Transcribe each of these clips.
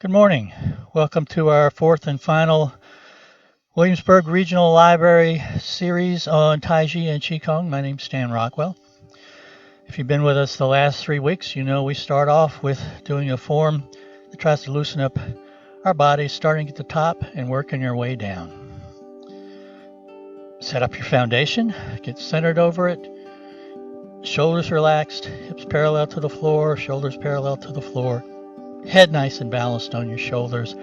Good morning. Welcome to our fourth and final Williamsburg Regional Library series on Taiji and Qigong. My name's Stan Rockwell. If you've been with us the last 3 weeks, you know we start off with doing a form that tries to loosen up our bodies, starting at the top and working your way down. Set up your foundation, get centered over it, shoulders relaxed, hips parallel to the floor, shoulders parallel to the floor, head nice and balanced on your shoulders.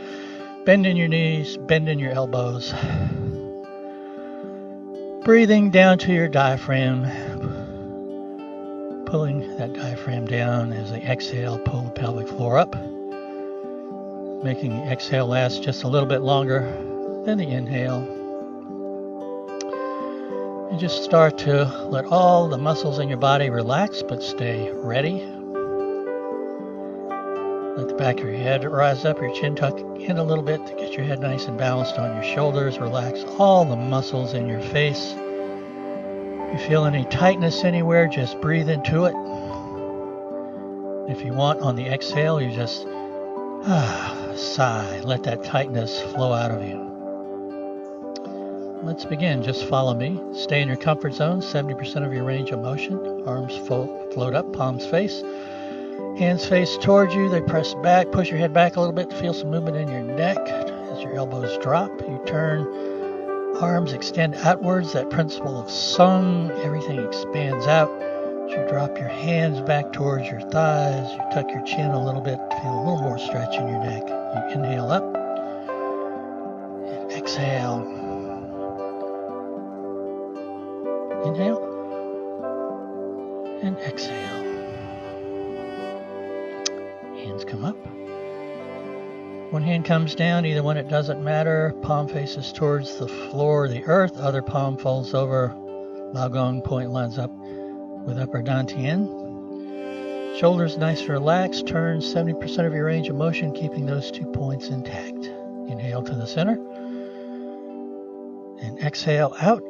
Bend in your knees, bend in your elbows. Breathing down to your diaphragm. Pulling that diaphragm down as they exhale, pull the pelvic floor up. Making the exhale last just a little bit longer than the inhale. And just start to let all the muscles in your body relax, but stay ready. Let the back of your head rise up, your chin tuck in a little bit to get your head nice and balanced on your shoulders. Relax all the muscles in your face. If you feel any tightness anywhere, just breathe into it. If you want, on the exhale, you just sigh. Let that tightness flow out of you. Let's begin. Just follow me. Stay in your comfort zone, 70% of your range of motion. Arms float up, palms face. Hands face towards you, they press back, push your head back a little bit to feel some movement in your neck. As your elbows drop, you turn, arms extend outwards, that principle of sung, everything expands out. As you drop your hands back towards your thighs, you tuck your chin a little bit to feel a little more stretch in your neck. You inhale up, and exhale. Inhale, and exhale. Hands come up. One hand comes down, either one, it doesn't matter. Palm faces towards the floor, the earth. Other palm folds over. Laogong point lines up with upper dantian. Shoulders nice and relaxed. Turn 70% of your range of motion, keeping those 2 points intact. Inhale to the center. And exhale out.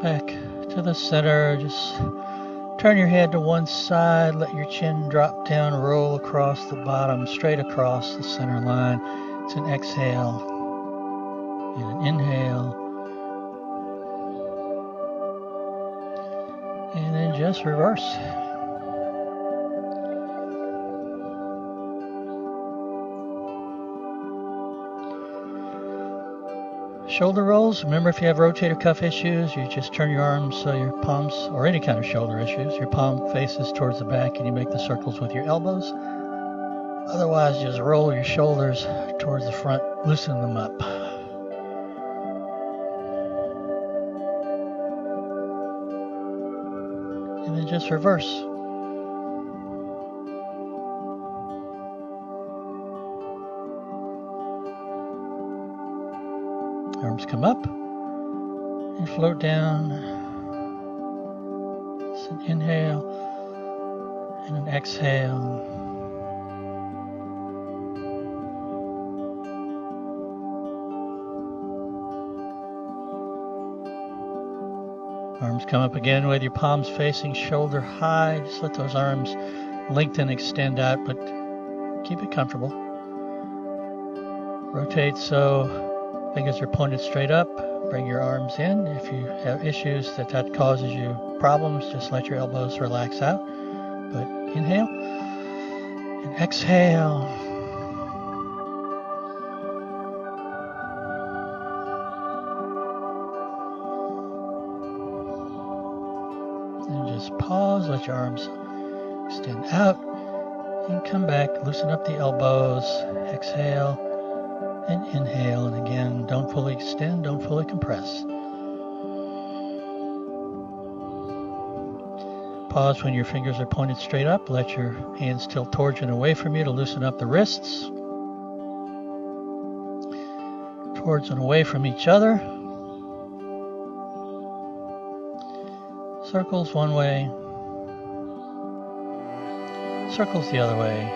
Back to the center, just turn your head to one side, let your chin drop down, roll across the bottom, straight across the center line. It's an exhale and an inhale. And then just reverse. Shoulder rolls. Remember, if you have rotator cuff issues, you just turn your arms so your palms, or any kind of shoulder issues, your palm faces towards the back and you make the circles with your elbows. Otherwise, just roll your shoulders towards the front, loosen them up. And then just reverse. Arms come up and float down. It's an inhale and an exhale. Arms come up again with your palms facing shoulder high. Just let those arms lengthen, extend out, but keep it comfortable. Rotate so fingers are pointed straight up. Bring your arms in. If you have issues that causes you problems, just let your elbows relax out. But inhale and exhale. And just pause. Let your arms extend out and come back. Loosen up the elbows. Exhale. And inhale, and again, don't fully extend, don't fully compress. Pause when your fingers are pointed straight up. Let your hands tilt towards you and away from you to loosen up the wrists. Towards and away from each other. Circles one way, circles the other way.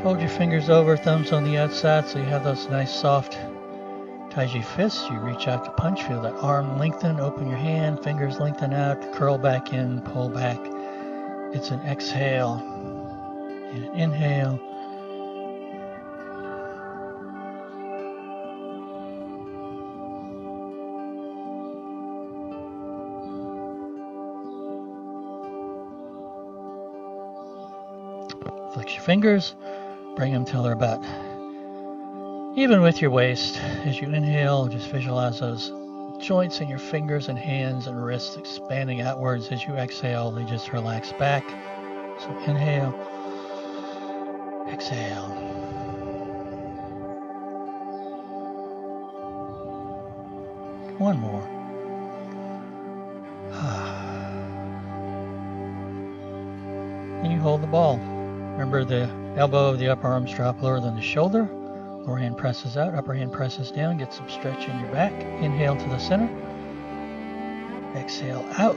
Fold your fingers over, thumbs on the outside, so you have those nice soft Taiji fists. You reach out to punch, feel that arm lengthen, open your hand, fingers lengthen out, curl back in, pull back. It's an exhale and an inhale. Flex your fingers, bring them till they're about even with your waist. As you inhale, just visualize those joints in your fingers and hands and wrists expanding outwards. As you exhale, they just relax back. So inhale, exhale. One more. And you hold the ball. Remember, the elbow of the upper arms drop lower than the shoulder. Lower hand presses out, upper hand presses down. Get some stretch in your back. Inhale to the center. Exhale out.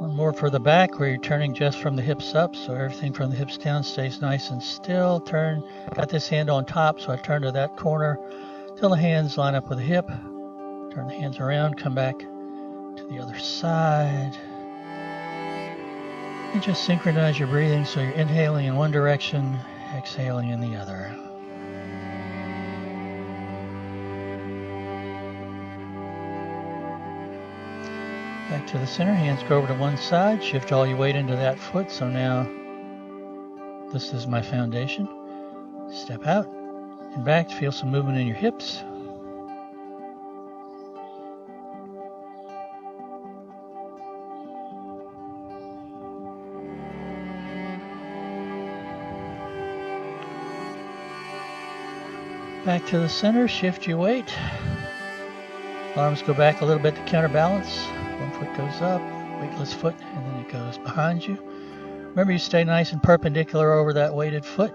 One more for the back, where you're turning just from the hips up, so everything from the hips down stays nice and still. Turn, got this hand on top, so I turn to that corner till the hands line up with the hip. Turn the hands around, come back to the other side. And just synchronize your breathing, so you're inhaling in one direction, exhaling in the other. Back to the center, hands go over to one side, shift all your weight into that foot. So now this is my foundation. Step out and back to feel some movement in your hips. Back to the center, shift your weight. Arms go back a little bit to counterbalance. One foot goes up, weightless foot, and then it goes behind you. Remember, you stay nice and perpendicular over that weighted foot.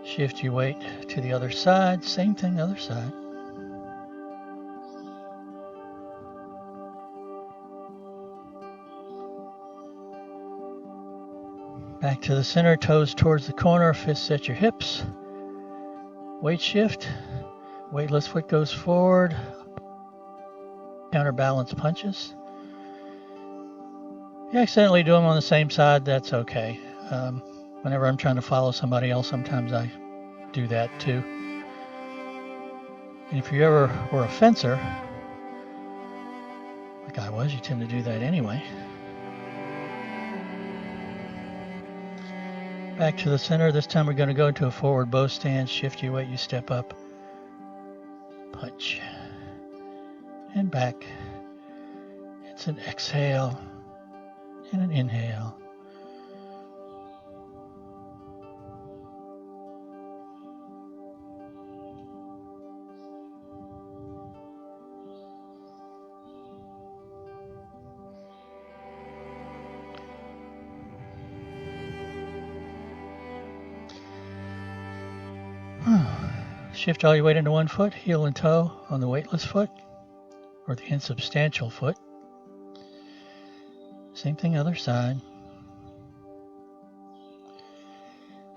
Shift your weight to the other side. Same thing, other side. Back to the center, toes towards the corner, fists at your hips. Weight shift. Weightless foot goes forward. Counterbalance punches. If you accidentally do them on the same side, that's okay. Whenever I'm trying to follow somebody else, sometimes I do that too. And if you ever were a fencer, like I was, you tend to do that anyway. Back to the center. This time we're going to go into a forward bow stance. Shift your weight, you step up. Punch. And back. It's an exhale and an inhale. Shift all your weight into one foot, heel and toe on the weightless foot or the insubstantial foot. Same thing, other side.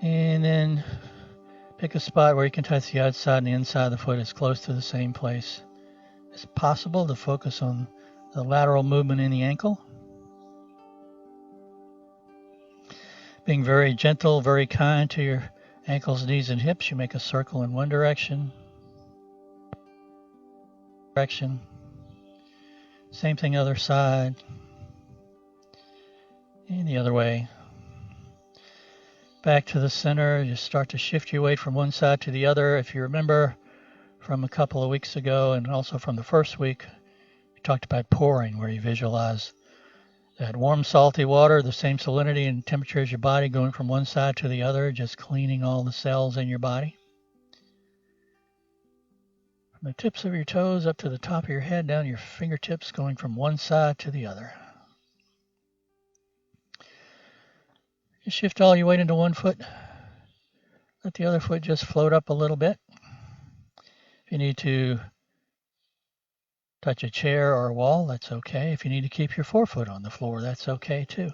And then pick a spot where you can touch the outside and the inside of the foot as close to the same place as possible to focus on the lateral movement in the ankle. Being very gentle, very kind to your ankles, knees, and hips. You make a circle in one direction. Same thing, other side. And the other way. Back to the center. Just start to shift your weight from one side to the other. If you remember from a couple of weeks ago and also from the first week, we talked about pouring, where you visualize that warm, salty water, the same salinity and temperature as your body, going from one side to the other, just cleaning all the cells in your body. From the tips of your toes up to the top of your head, down your fingertips, going from one side to the other. Just shift all your weight into one foot. Let the other foot just float up a little bit. If you need to touch a chair or a wall, that's okay. If you need to keep your forefoot on the floor, that's okay too.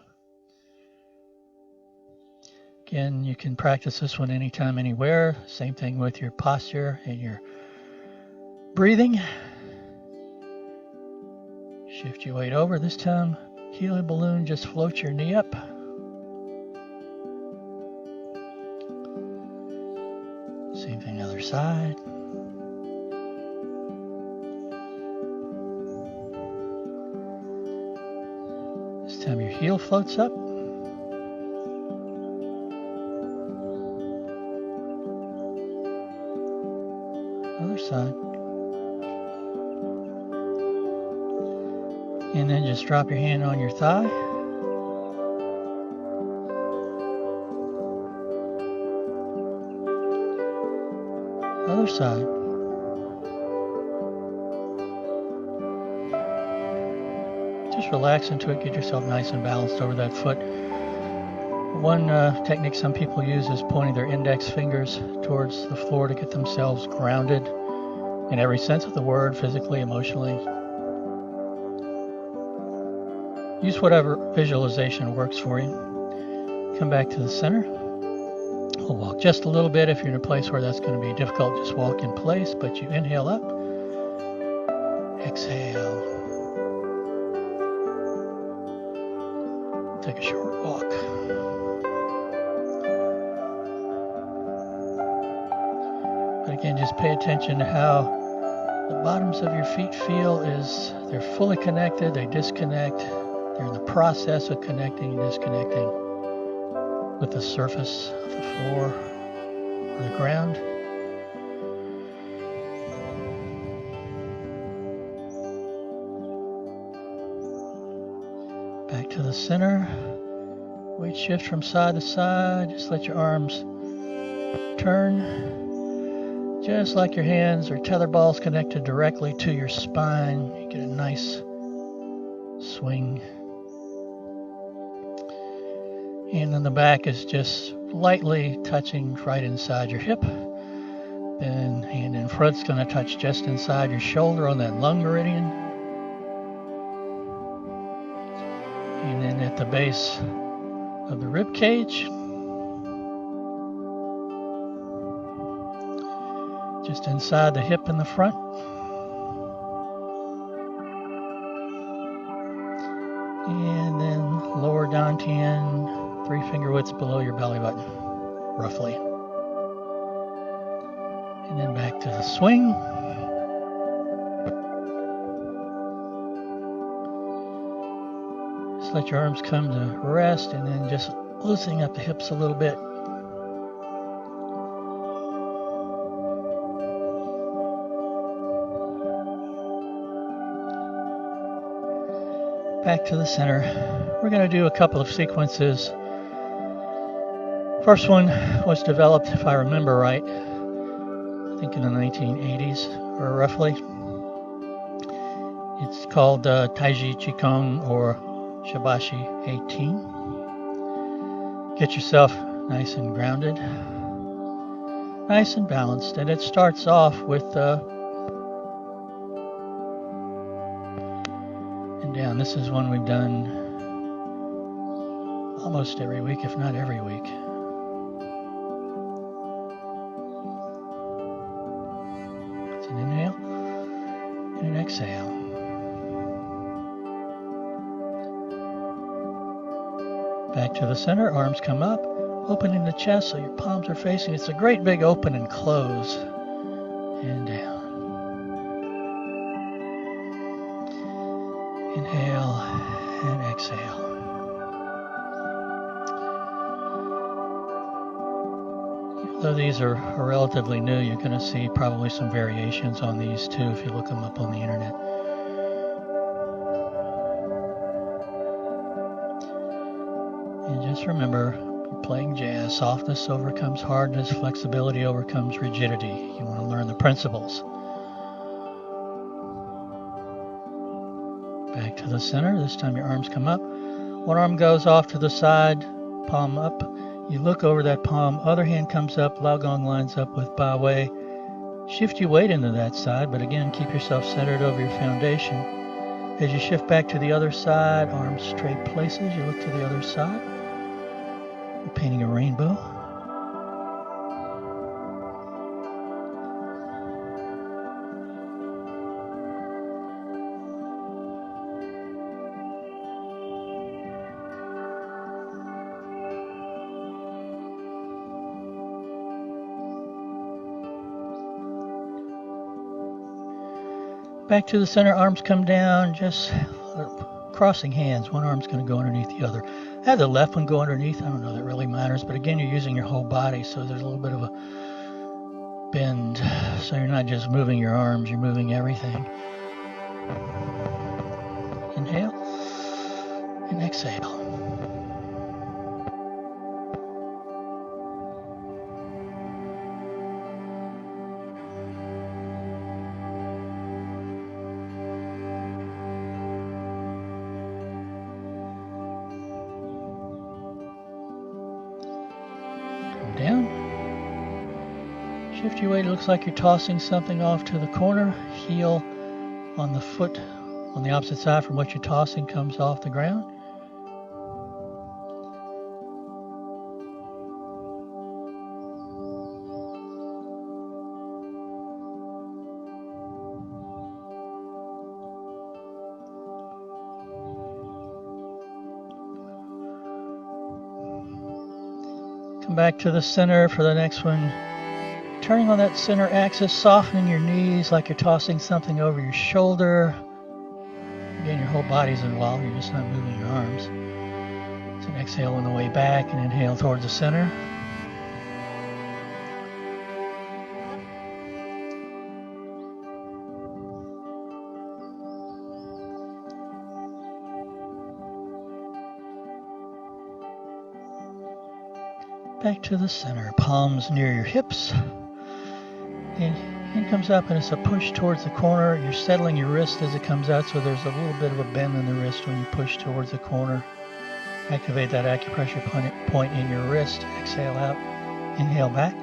Again, you can practice this one anytime, anywhere. Same thing with your posture and your breathing. Shift your weight over. This time, helium balloon, just float your knee up. Same thing other side. This time your heel floats up. Other side. And then just drop your hand on your thigh. Other side. Just relax into it. Get yourself nice and balanced over that foot. One technique some people use is pointing their index fingers towards the floor to get themselves grounded in every sense of the word, physically, emotionally. Use whatever visualization works for you. Come back to the center. We'll walk just a little bit. If you're in a place where that's going to be difficult, just walk in place, but you inhale up. Exhale. Take a short walk. But again, just pay attention to how the bottoms of your feet feel. Is they're fully connected, they disconnect. They're in the process of connecting and disconnecting with the surface of the floor or the ground. Back to the center. Weight shift from side to side. Just let your arms turn. Just like your hands or tether balls connected directly to your spine. You get a nice swing. And then the back is just lightly touching right inside your hip. Then hand in front's going to touch just inside your shoulder on that lung meridian. And then at the base of the rib cage, just inside the hip in the front. And then lower dantian, 3 finger widths below your belly button, roughly. And then back to the swing. Just let your arms come to rest and then just loosening up the hips a little bit. Back to the center. We're going to do a couple of sequences. First one was developed, if I remember right, I think in the 1980s or roughly. It's called Taiji Qigong or Shibashi 18. Get yourself nice and grounded, nice and balanced, and it starts off with and down. This is one we've done almost every week, if not every week. It's an inhale and an exhale. Back to the center, arms come up, opening the chest so your palms are facing. It's a great big open and close, and down. Inhale and exhale. Even though these are relatively new, you're going to see probably some variations on these too if you look them up on the internet. And just remember, you're playing jazz. Softness overcomes hardness. Flexibility overcomes rigidity. You want to learn the principles. Back to the center. This time your arms come up. One arm goes off to the side, palm up. You look over that palm, other hand comes up, Laogong lines up with Ba Wei. Shift your weight into that side, but again, keep yourself centered over your foundation. As you shift back to the other side, arms straight places, you look to the other side. You're painting a rainbow. Back to the center, arms come down, just crossing hands. One arm's going to go underneath the other. Have the left one go underneath. I don't know that really matters, but again, you're using your whole body, so there's a little bit of a bend. So you're not just moving your arms, you're moving everything. Inhale and exhale. Down. Shift your weight. It looks like you're tossing something off to the corner. Heel on the foot on the opposite side from what you're tossing comes off the ground. Come back to the center for the next one. Turning on that center axis, softening your knees like you're tossing something over your shoulder. Again, your whole body's involved, you're just not moving your arms. So exhale on the way back and inhale towards the center. Back to the center, palms near your hips. And hand comes up and it's a push towards the corner. You're settling your wrist as it comes out, so there's a little bit of a bend in the wrist when you push towards the corner. Activate that acupressure point in your wrist. Exhale out, inhale back.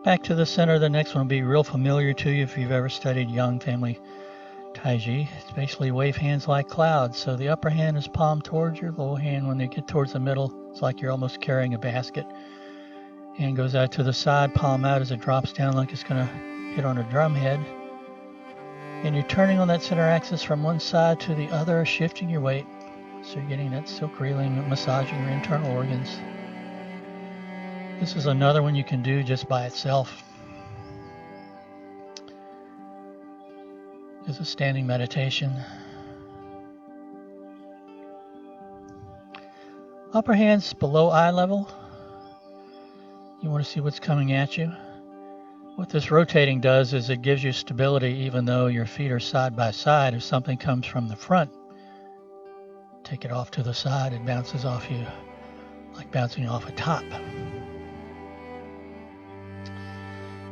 Back to the center. The next one will be real familiar to you if you've ever studied Yang family Taiji. It's basically wave hands like clouds. So the upper hand is palm towards your lower hand. When they get towards the middle, it's like you're almost carrying a basket. Hand goes out to the side, palm out as it drops down like it's going to hit on a drum head. And you're turning on that center axis from one side to the other, shifting your weight. So you're getting that silk reeling, massaging your internal organs. This is another one you can do just by itself. It's a standing meditation. Upper hands below eye level. You want to see what's coming at you. What this rotating does is it gives you stability even though your feet are side by side. If something comes from the front, take it off to the side. It bounces off you like bouncing off a top.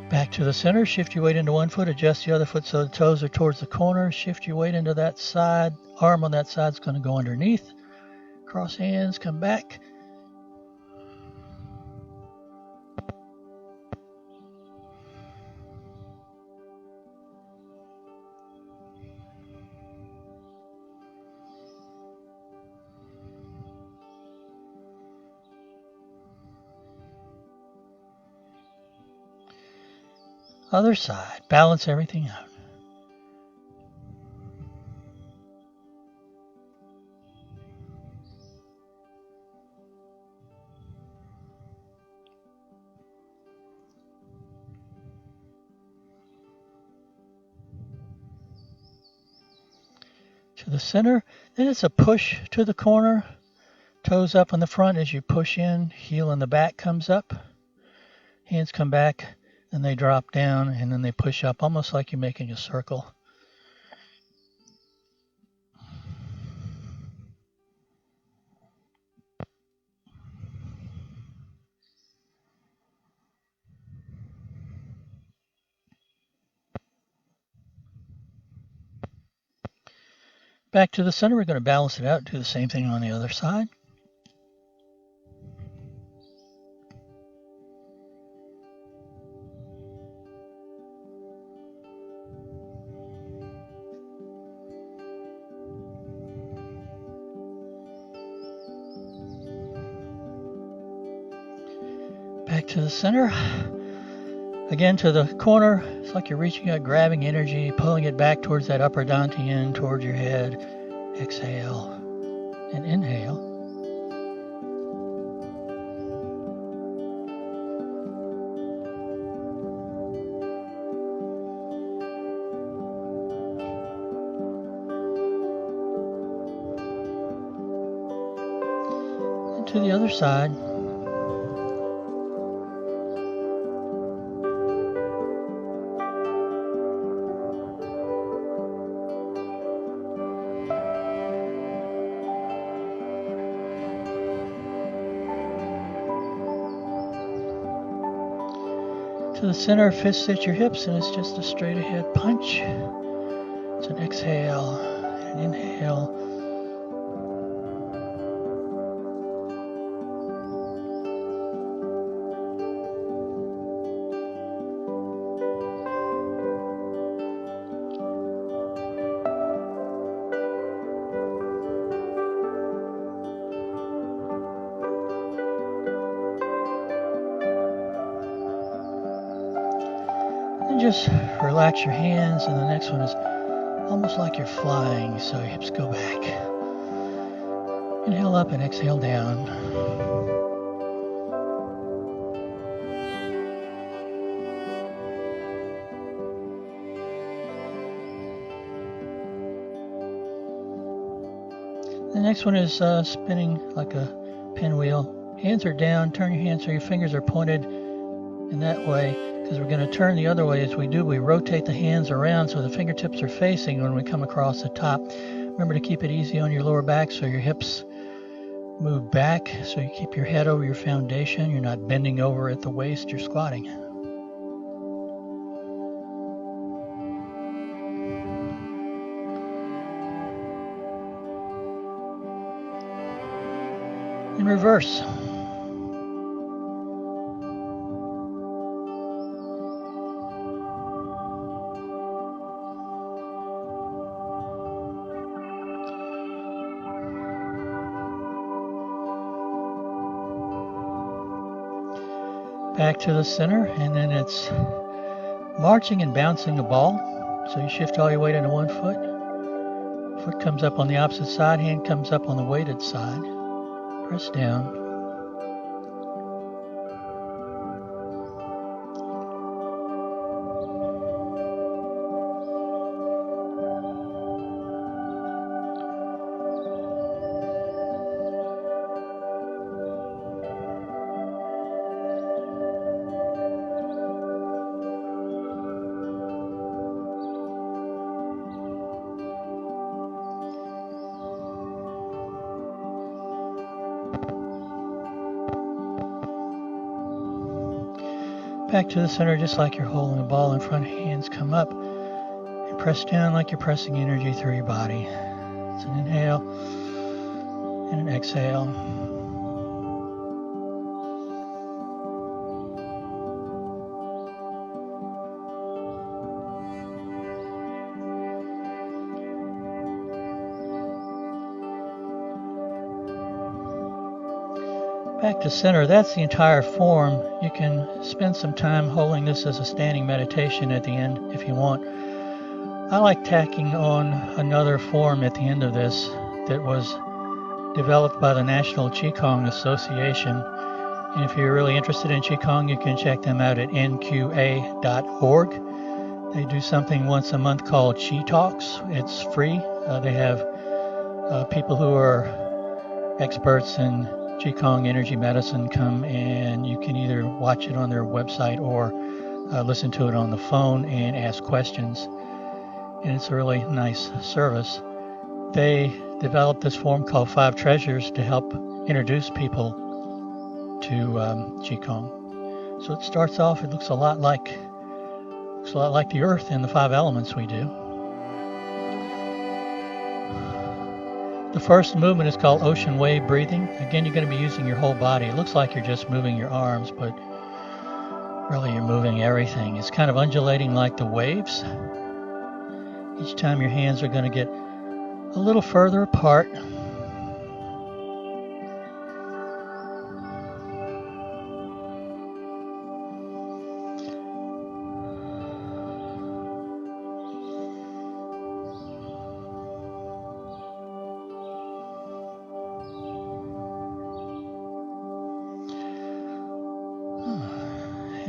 Back to the center, shift your weight into one foot, adjust the other foot so the toes are towards the corner, shift your weight into that side, arm on that side is going to go underneath, cross hands, come back. Other side, balance everything out. To the center, then it's a push to the corner, toes up in the front as you push in, heel in the back comes up, hands come back Then they drop down, and then they push up, almost like you're making a circle. Back to the center, we're going to balance it out, do the same thing on the other side. Back to the center. Again to the corner. It's like you're reaching out, grabbing energy, pulling it back towards that upper dantian, towards your head. Exhale and inhale. And to the other side. To the center, fists at your hips, and it's just a straight ahead punch. It's an exhale and an inhale. And just relax your hands, and the next one is almost like you're flying, so your hips go back. Inhale up and exhale down. The next one is spinning like a pinwheel. Hands are down, turn your hands so your fingers are pointed in that way, because we're going to turn the other way. As we do, we rotate the hands around so the fingertips are facing when we come across the top. Remember to keep it easy on your lower back so your hips move back, so you keep your head over your foundation. You're not bending over at the waist, you're squatting. In reverse. Back to the center, and then it's marching and bouncing a ball. So you shift all your weight into one foot. Foot comes up on the opposite side, hand comes up on the weighted side. Press down. Back to the center, just like you're holding a ball in front. Hands come up and press down like you're pressing energy through your body. It's an inhale and an exhale. Back to center, that's the entire form. You can spend some time holding this as a standing meditation at the end if you want. I like tacking on another form at the end of this that was developed by the National Qigong Association. And if you're really interested in Qigong, you can check them out at nqa.org. They do something once a month called Qi Talks. It's free. They have people who are experts in Qigong energy medicine come, and you can either watch it on their website or listen to it on the phone and ask questions. And it's a really nice service. They developed this form called 5 Treasures to help introduce people to Qigong. So it starts off, it looks a lot like the earth and the 5 elements we do. The first movement is called ocean wave breathing. Again, you're going to be using your whole body. It looks like you're just moving your arms, but really you're moving everything. It's kind of undulating like the waves. Each time your hands are going to get a little further apart.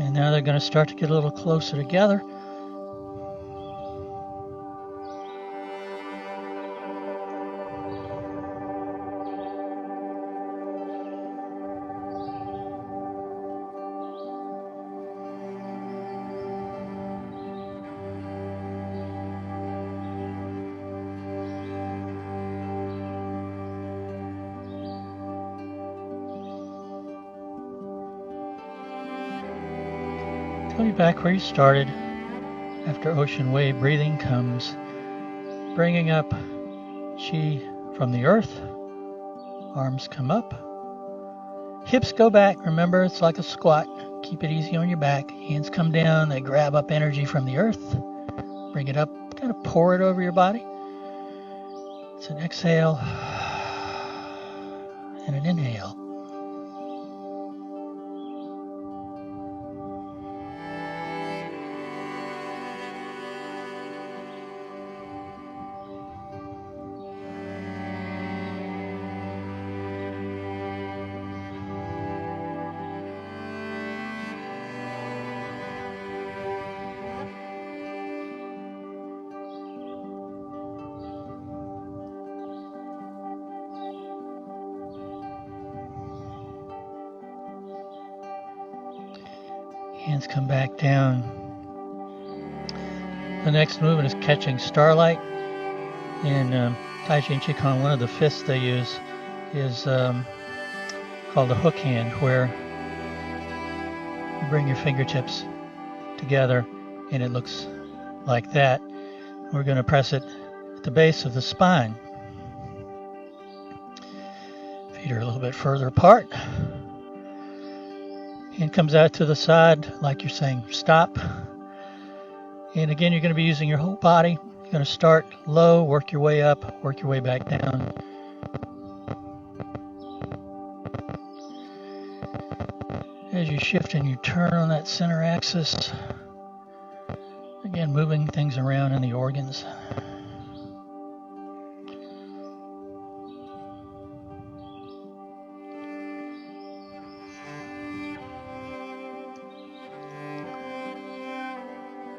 And now they're going to start to get a little closer together. Going back where you started, after ocean wave breathing comes bringing up Qi from the earth. Arms come up. Hips go back. Remember, it's like a squat. Keep it easy on your back. Hands come down. They grab up energy from the earth. Bring it up. Kind of pour it over your body. It's an exhale and an inhale. Hands come back down. The next movement is catching starlight. In Tai Chi and Qigong, one of the fists they use is called a hook hand, where you bring your fingertips together and it looks like that. We're going to press it at the base of the spine. Feet are a little bit further apart. Hand comes out to the side like you're saying stop. And again, you're going to be using your whole body. You're going to start low, work your way up, work your way back down. As you shift and you turn on that center axis, again, moving things around in the organs.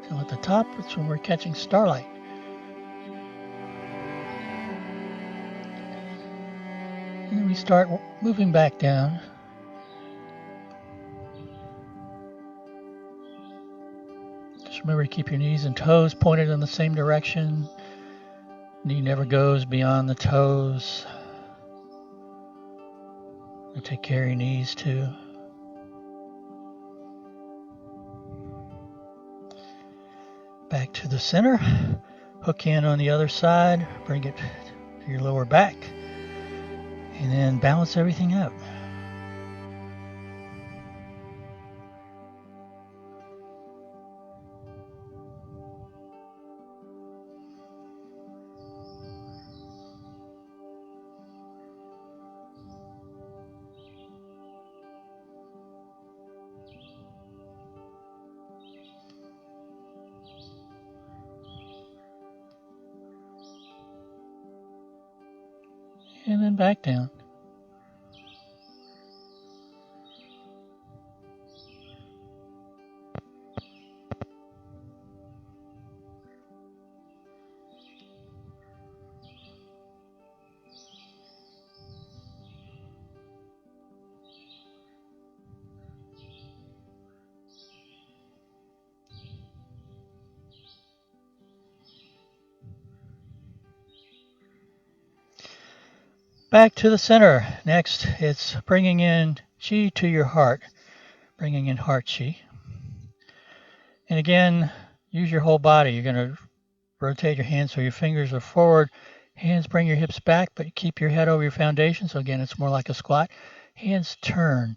So at the top, it's when we're catching starlight. And then we start moving back down. Just remember to keep your knees and toes pointed in the same direction. Knee never goes beyond the toes. And take care of your knees too. Back to the center. Hook hand on the other side. Bring it to your lower back. And then balance everything out. And then back down. Back to the center. Next, it's bringing in chi to your heart, bringing in heart chi. And again, use your whole body. You're going to rotate your hands so your fingers are forward. Hands bring your hips back, but keep your head over your foundation. So again, it's more like a squat. Hands turn.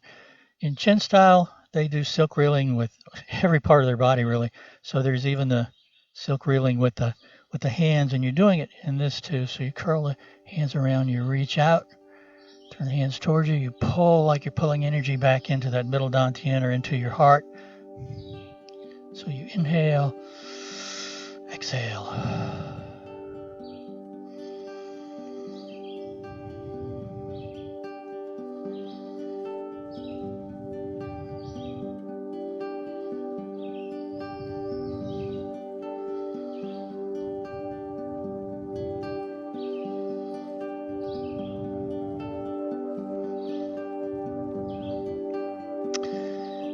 In Chin style, they do silk reeling with every part of their body, really. So there's even the silk reeling with the hands, and you're doing it in this too. So you curl the hands around, you reach out, turn the hands towards you, you pull like you're pulling energy back into that middle dantian or into your heart. So you inhale, exhale.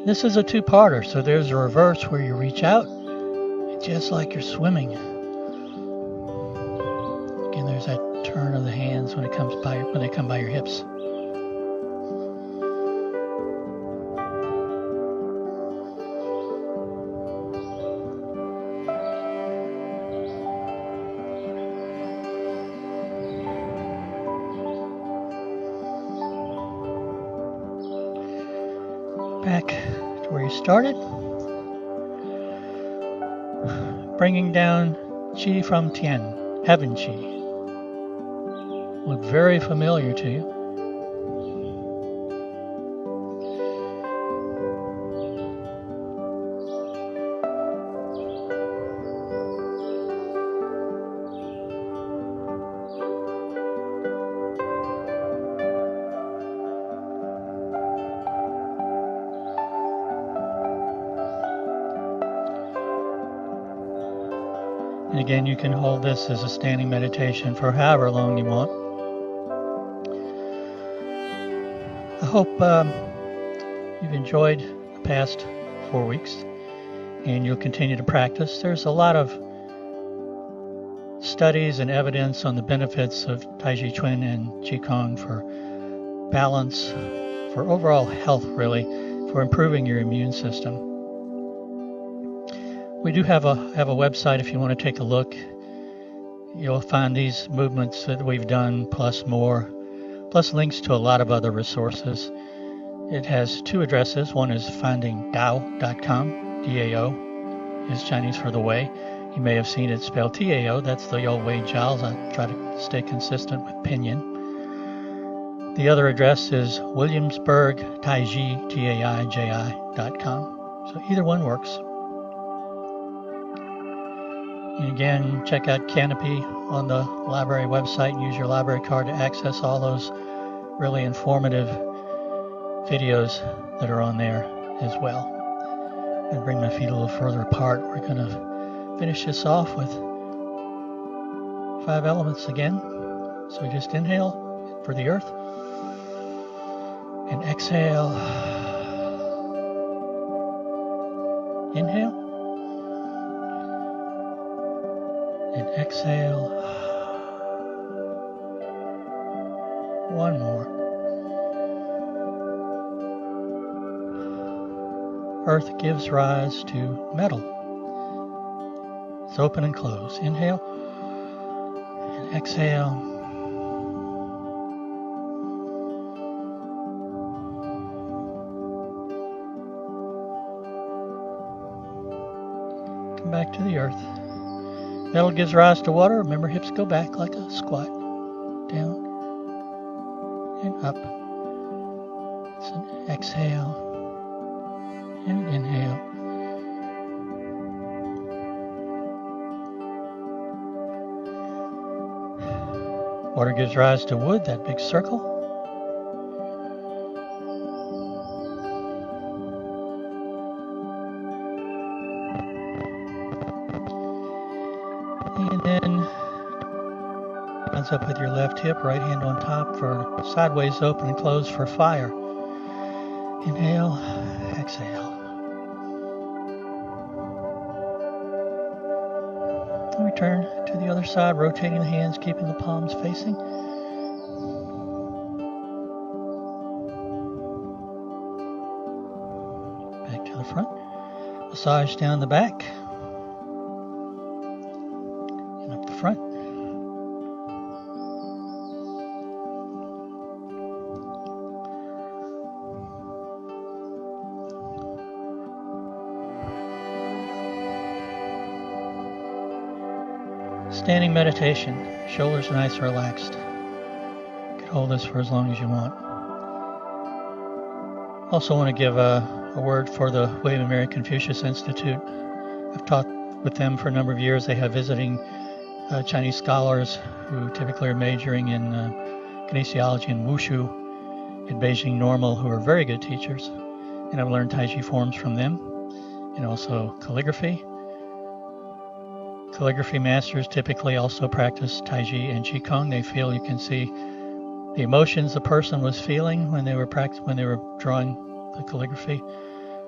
This is a two-parter, so there's a reverse where you reach out, just like you're swimming. Again, there's that turn of the hands when they come by your hips. Back to where you started. Bringing down chi from Tien, heaven chi. Look very familiar to you. And again, you can hold this as a standing meditation for however long you want. I hope you've enjoyed the past 4 weeks and you'll continue to practice. There's a lot of studies and evidence on the benefits of Tai Chi Chuan and Qigong for balance, for overall health, really, for improving your immune system. We do have a website if you want to take a look. You'll find these movements that we've done plus more, plus links to a lot of other resources. It has 2 addresses. One is findingdao.com. DAO is Chinese for the way. You may have seen it spelled TAO. That's the old Wade Giles. I try to stay consistent with pinyin. The other address is Williamsburg taiji.com. So either one works. And again, check out Canopy on the library website and use your library card to access all those really informative videos that are on there as well. And bring my feet a little further apart. We're going to finish this off with 5 elements again. So just inhale for the earth and exhale. Inhale and exhale. One more. Earth gives rise to metal. It's open and close. Inhale and exhale. Come back to the earth. Metal gives rise to water. Remember, hips go back like a squat. Down and up. It's an exhale and inhale. Water gives rise to wood, that big circle. And then hands up with your left hip, right hand on top for sideways open and close for fire. Inhale, exhale. And return to the other side, rotating the hands, keeping the palms facing. massage down the back and up the front. Standing meditation. Shoulders nice and relaxed. You can hold this for as long as you want. Also want to give a word for the William and Mary Confucius Institute. I've taught with them for a number of years. They have visiting Chinese scholars who typically are majoring in kinesiology and wushu at Beijing Normal, who are very good teachers. And I've learned Tai Chi forms from them, and also calligraphy. Calligraphy masters typically also practice Tai Chi and Qigong. They feel you can see the emotions the person was feeling when they were drawing the calligraphy.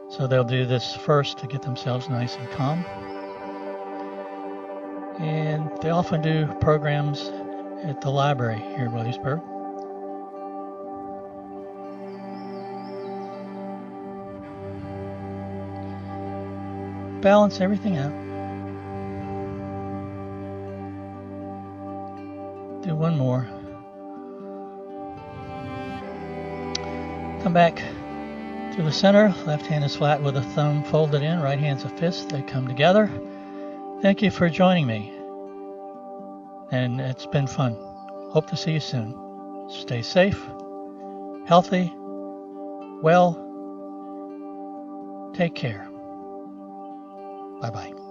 So they'll do this first to get themselves nice and calm. And they often do programs at the library here in Williamsburg. Balance everything out. Do one more. Come back to the center. Left hand is flat with a thumb folded in. Right hand's a fist. They come together. Thank you for joining me. And it's been fun. Hope to see you soon. Stay safe, healthy, well. Take care. Bye-bye.